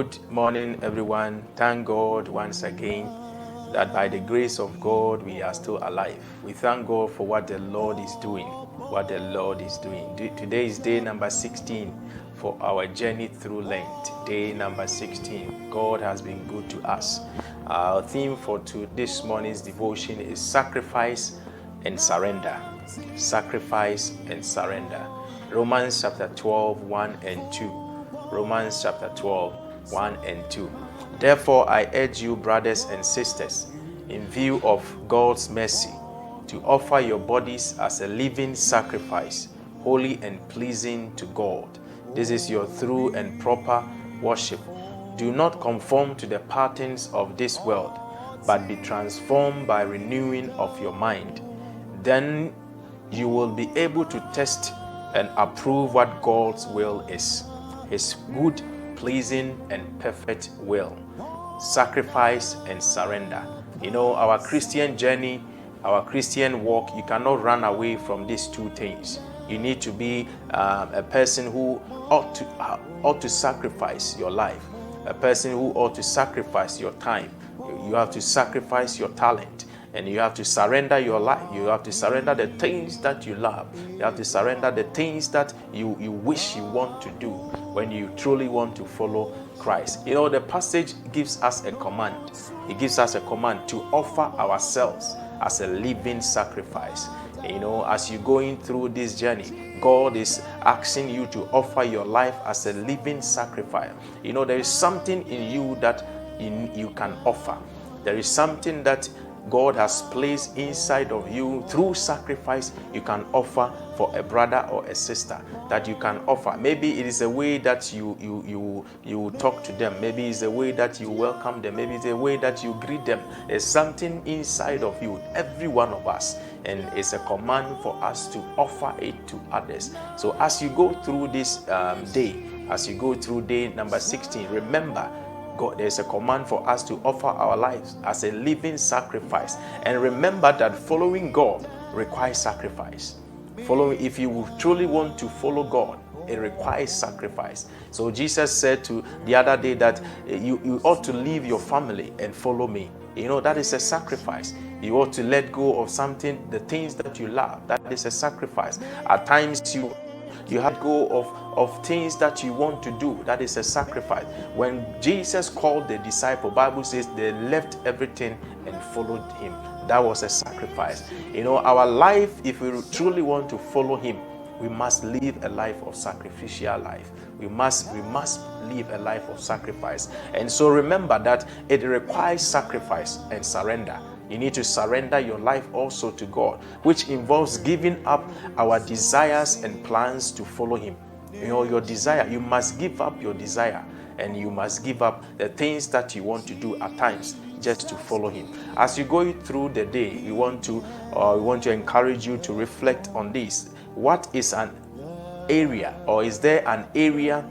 Good morning, everyone. Thank God once again that by the grace of God we are still alive. We thank God for what the Lord is doing. Today is day number 16 for our journey through Lent. Day number 16. God has been good to us. Our theme for this morning's devotion is sacrifice and surrender. Sacrifice and surrender. Romans chapter 12, 1 and 2. Romans chapter 12, 1 and 2. Therefore, I urge you, brothers and sisters, in view of God's mercy, to offer your bodies as a living sacrifice, holy and pleasing to God. This is your true and proper worship. Do not conform to the patterns of this world, but be transformed by renewing of your mind. Then you will be able to test and approve what God's will is, His good, pleasing, and perfect will. Sacrifice and surrender. You know, our Christian journey, our Christian walk, you cannot run away from these two things. You need to be a person who ought to sacrifice your life, a person who ought to sacrifice your time. You have to sacrifice your talent. And you have to surrender your life. You have to surrender the things that you love. You have to surrender the things that you wish you want to do when you truly want to follow Christ. You know, the passage gives us a command. It gives us a command to offer ourselves as a living sacrifice. You know, as you're going through this journey, God is asking you to offer your life as a living sacrifice. You know, there is something in you that you can offer. There is something that God has placed inside of you through sacrifice you can offer for a brother or a sister, that you can offer. Maybe it is a way that you talk to them. Maybe it's a way that you welcome them. Maybe it's a way that you greet them. There's something inside of you, every one of us, and it's a command for us to offer it to others. So as you go through this day, as you go through day number 16, remember, God, there's a command for us to offer our lives as a living sacrifice. And remember that following God requires sacrifice. If you truly want to follow God, it requires sacrifice. So Jesus said to the other day that you ought to leave your family and follow me. You know, that is a sacrifice. You ought to let go of something, the things that you love. That is a sacrifice. At times you have to go of things that you want to do. That is a sacrifice. When Jesus called the disciple, Bible says they left everything and followed him. That was a sacrifice. You know, our life, if we truly want to follow him, we must live a life of sacrificial life. We must live a life of sacrifice. And so remember that it requires sacrifice and surrender. You need to surrender your life also to God, which involves giving up our desires and plans to follow him. You know, your desire, you must give up your desire, and you must give up the things that you want to do at times just to follow him. As you go through the day, we want to encourage you to reflect on this. What is an area, or is there an area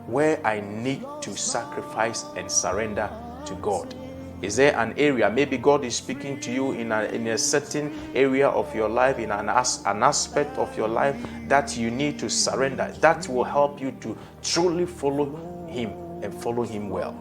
where I need to sacrifice and surrender to God? Is there an area, maybe God is speaking to you in a certain area of your life, in an aspect of your life that you need to surrender? That will help you to truly follow him and follow him well.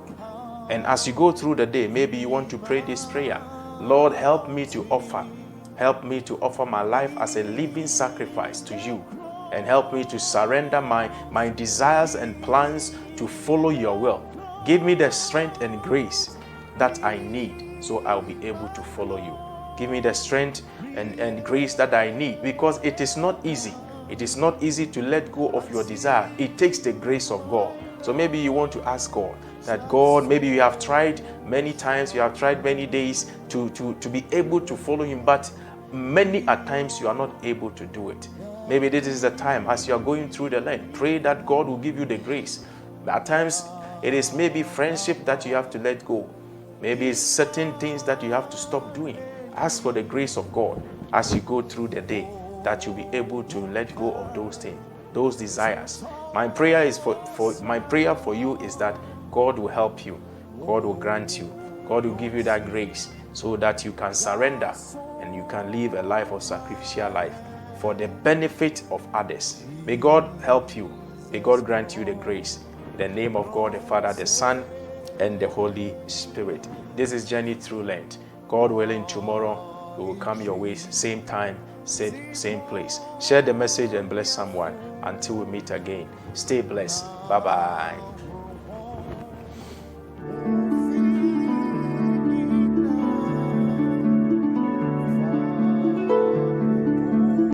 And as you go through the day, maybe you want to pray this prayer. Lord, help me to offer my life as a living sacrifice to you, and help me to surrender my desires and plans to follow your will. Give me the strength and grace that I need, so I'll be able to follow you. Give me the strength and grace that I need, because it is not easy. It is not easy to let go of your desire. It takes the grace of God. So maybe you want to ask God that, God, maybe you have tried many times, you have tried many days to be able to follow him, but many at times you are not able to do it. Maybe this is the time, as you are going through the Lent, pray that God will give you the grace. At times it is maybe friendship that you have to let go. Maybe it's certain things that you have to stop doing. Ask for the grace of God as you go through the day, that you'll be able to let go of those things, those desires. My prayer for you is that God will help you. God will grant you. God will give you that grace so that you can surrender and you can live a life of sacrificial life for the benefit of others. May God help you. May God grant you the grace. In the name of God, the Father, the Son, and the Holy Spirit. This is Journey Through Lent. God willing, tomorrow we will come your way, same time, same place. Share the message and bless someone. Until we meet again, stay blessed. Bye-bye.